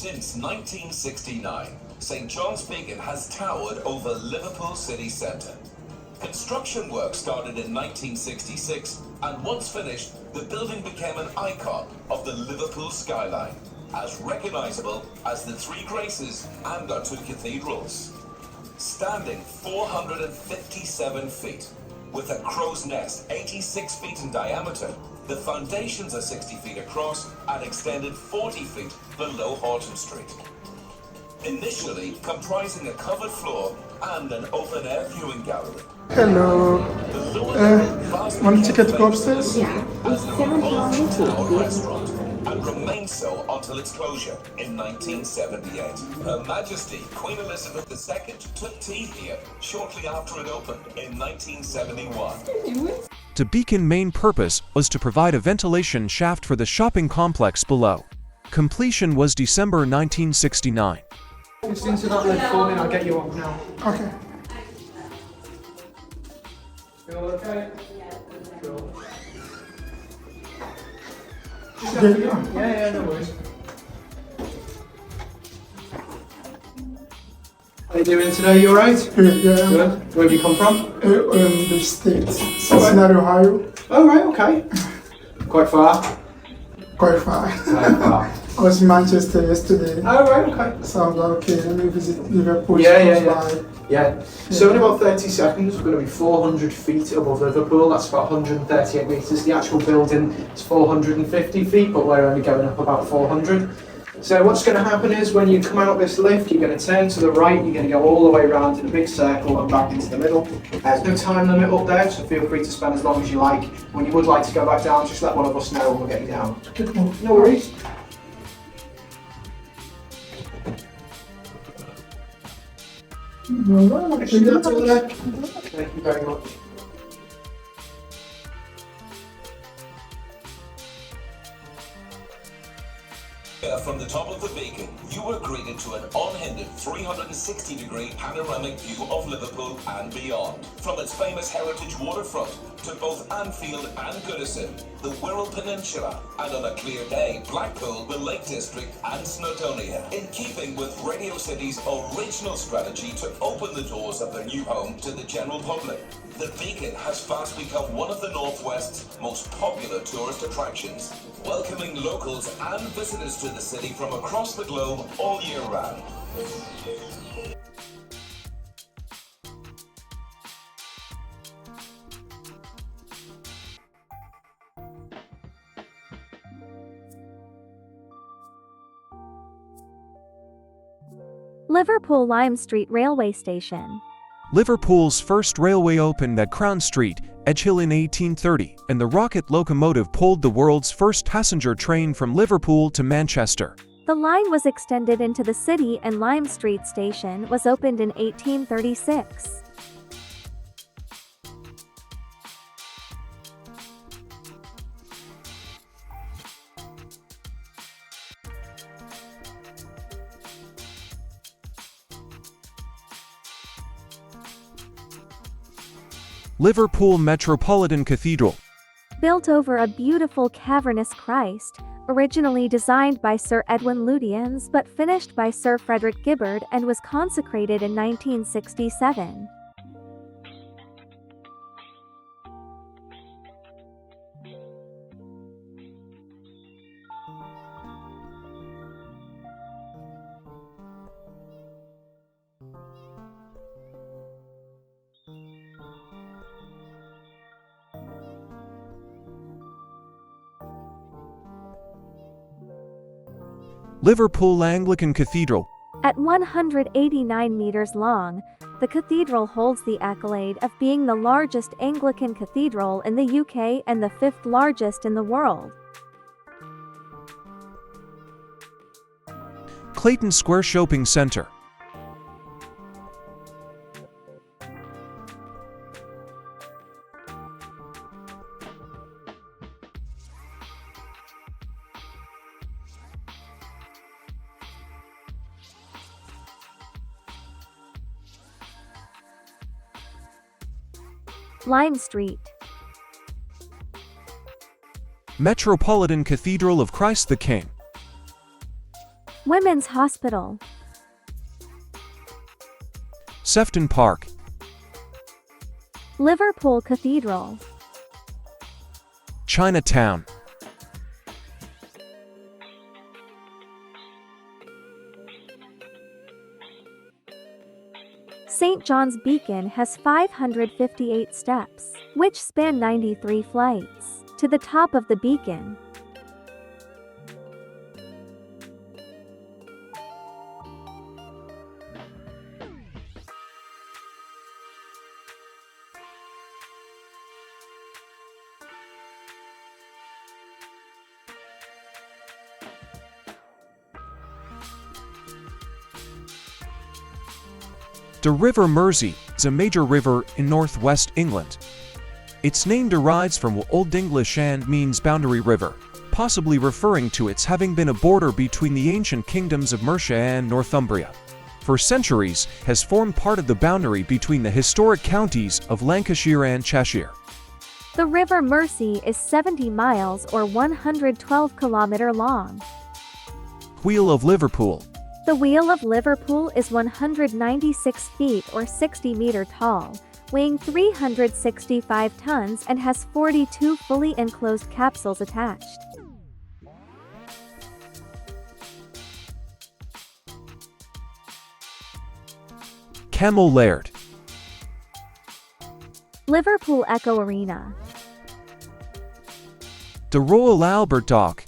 Since 1969, St John's Beacon has towered over Liverpool city centre. Construction work started in 1966, and once finished, the building became an icon of the Liverpool skyline, as recognisable as the Three Graces and our two cathedrals. Standing 457 feet, with a crow's nest 86 feet in diameter, the foundations are 60 feet across and extended 40 feet below Horton Street. Initially comprising a covered floor and an open-air viewing gallery. Hello. Want a ticket to go upstairs? Yeah, it's £7 Restaurant, and remained so until its closure in 1978. Her Majesty Queen Elizabeth II took tea here shortly after it opened in 1971. The beacon main purpose was to provide a ventilation shaft for the shopping complex below. Completion was December 1969. Just into that lid for me and I'll get you up now. Okay. You all okay? Cool. Yeah, no worries. How you doing today? You alright? Yeah. Good. Where have you come from? The States. Cincinnati, Ohio. Oh, right, okay. Quite far? Quite far. Quite far. I was in Manchester yesterday. Oh, right, okay. So I'm like, okay, let me visit Liverpool. Yeah. So in about 30 seconds, we're going to be 400 feet above Liverpool. That's about 138 metres. The actual building is 450 feet, but we're only going up about 400. So what's going to happen is when you come out this lift, you're going to turn to the right, you're going to go all the way around in a big circle and back into the middle. There's no time limit up there, so feel free to spend as long as you like. When you would like to go back down, just let one of us know and we'll get you down. No worries. Thank you very much. From the top of the beacon, you were greeted to an unhindered 360-degree panoramic view of Liverpool and beyond. From its famous heritage waterfront to both Anfield and Goodison, the Wirral Peninsula, and on a clear day, Blackpool, the Lake District and Snowdonia. In keeping with Radio City's original strategy to open the doors of their new home to the general public, the beacon has fast become one of the Northwest's most popular tourist attractions, welcoming locals and visitors to the city from across the globe all year round. Liverpool Lime Street Railway Station. Liverpool's first railway opened at Crown Street, Edge Hill in 1830, and the rocket locomotive pulled the world's first passenger train from Liverpool to Manchester. The line was extended into the city and Lime Street Station was opened in 1836. Liverpool Metropolitan Cathedral. Built over a beautiful cavernous Christ, originally designed by Sir Edwin Lutyens but finished by Sir Frederick Gibbard and was consecrated in 1967. Liverpool Anglican Cathedral. At 189 meters long, the cathedral holds the accolade of being the largest Anglican cathedral in the UK and the 5th largest in the world. Clayton Square Shopping Centre. Lime Street. Metropolitan Cathedral of Christ the King. Women's Hospital. Sefton Park. Liverpool Cathedral. Chinatown. St. John's Beacon has 558 steps, which span 93 flights, to the top of the beacon. The River Mersey is a major river in northwest England. Its name derives from Old English and means boundary river, possibly referring to its having been a border between the ancient kingdoms of Mercia and Northumbria. For centuries, has formed part of the boundary between the historic counties of Lancashire and Cheshire. The River Mersey is 70 miles or 112 km long. Wheel of Liverpool. The Wheel of Liverpool is 196 feet or 60 meters tall, weighing 365 tons and has 42 fully enclosed capsules attached. Camel Laird. Liverpool Echo Arena. The Royal Albert Dock.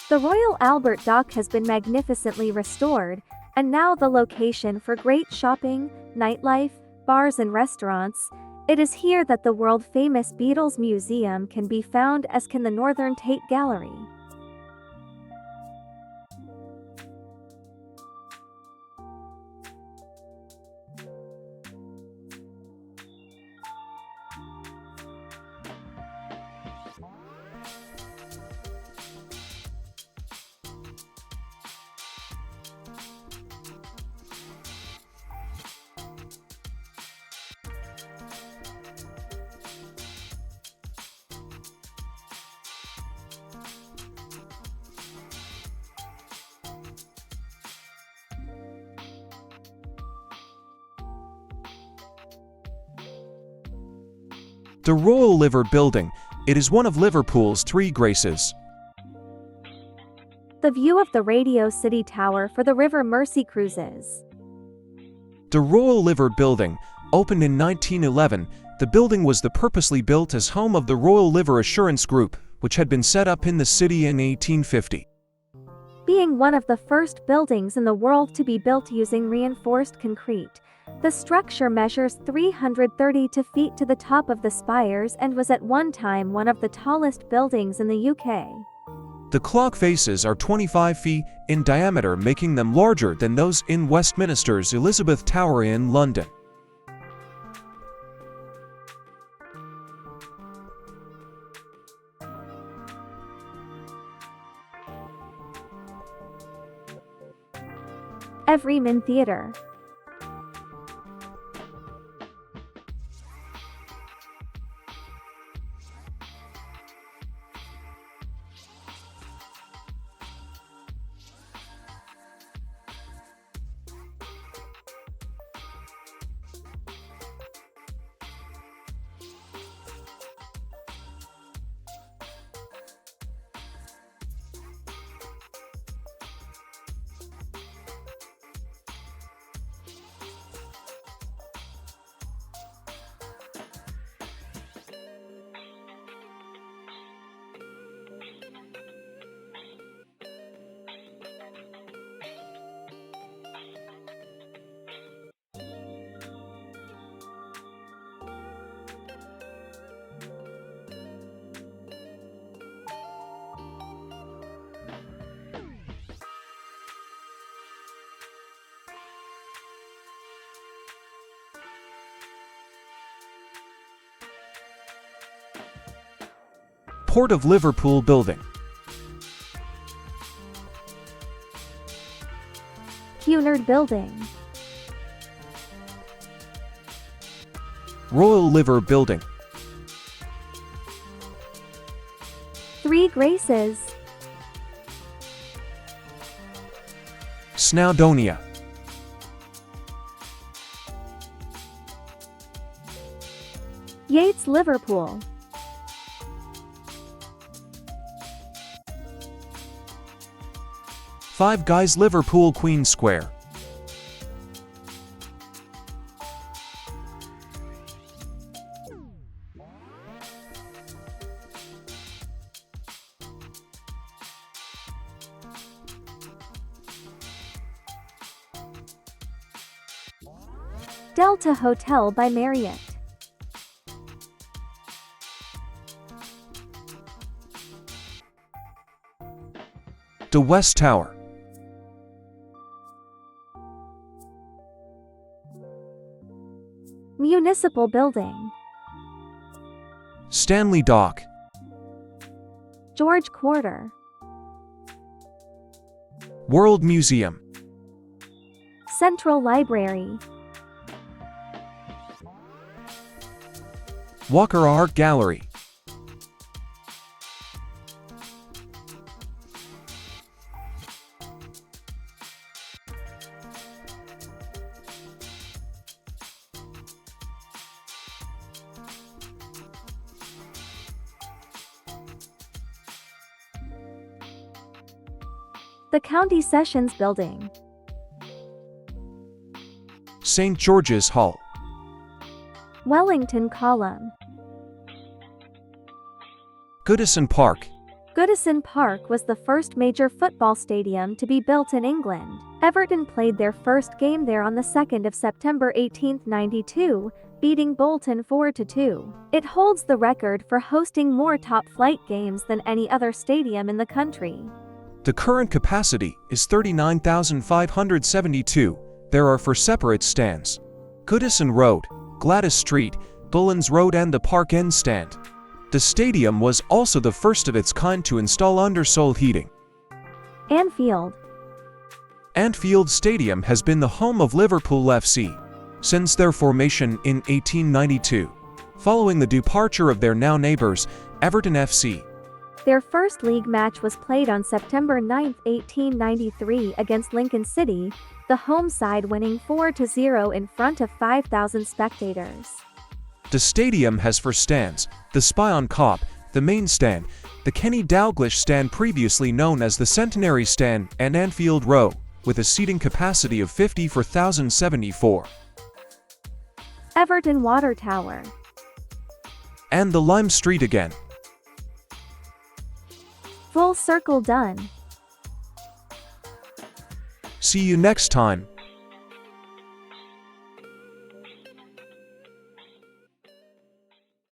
The Royal Albert Dock has been magnificently restored, and now the location for great shopping, nightlife, bars and restaurants. It is here that the world-famous Beatles Museum can be found, as can the Northern Tate Gallery. The Royal Liver Building. It is one of Liverpool's three graces. The view of the Radio City Tower for the River Mersey cruises. The Royal Liver Building, opened in 1911, the building was purposely built as home of the Royal Liver Assurance Group, which had been set up in the city in 1850. Being one of the first buildings in the world to be built using reinforced concrete, the structure measures 332 feet to the top of the spires and was at one time one of the tallest buildings in the UK. The clock faces are 25 feet in diameter, making them larger than those in Westminster's Elizabeth Tower in London. Everyman Theatre. Port of Liverpool Building. Cunard Building. Royal Liver Building. Three Graces. Snowdonia. Yates, Liverpool. Five Guys, Liverpool, Queen Square. Delta Hotel by Marriott. The West Tower. Municipal Building. Stanley Dock. George Quarter. World Museum. Central Library. Walker Art Gallery. The County Sessions Building. St. George's Hall. Wellington Column. Goodison Park. Goodison Park was the first major football stadium to be built in England. Everton played their first game there on the 2nd of September 1892, beating Bolton 4-2. It holds the record for hosting more top-flight games than any other stadium in the country. The current capacity is 39,572. There are 4 separate stands: Goodison Road, Gladys Street, Bullens Road and the Park End stand. The stadium was also the first of its kind to install undersoil heating. Anfield. Anfield Stadium has been the home of Liverpool FC since their formation in 1892, following the departure of their now neighbours, Everton FC. Their first league match was played on September 9, 1893 against Lincoln City, the home side winning 4-0 in front of 5,000 spectators. The stadium has 4 stands: the Spion Kop, the main stand, the Kenny Dalglish stand previously known as the Centenary stand, and Anfield Row, with a seating capacity of 50,074. Everton Water Tower. And the Lime Street again. Full circle done. See you next time.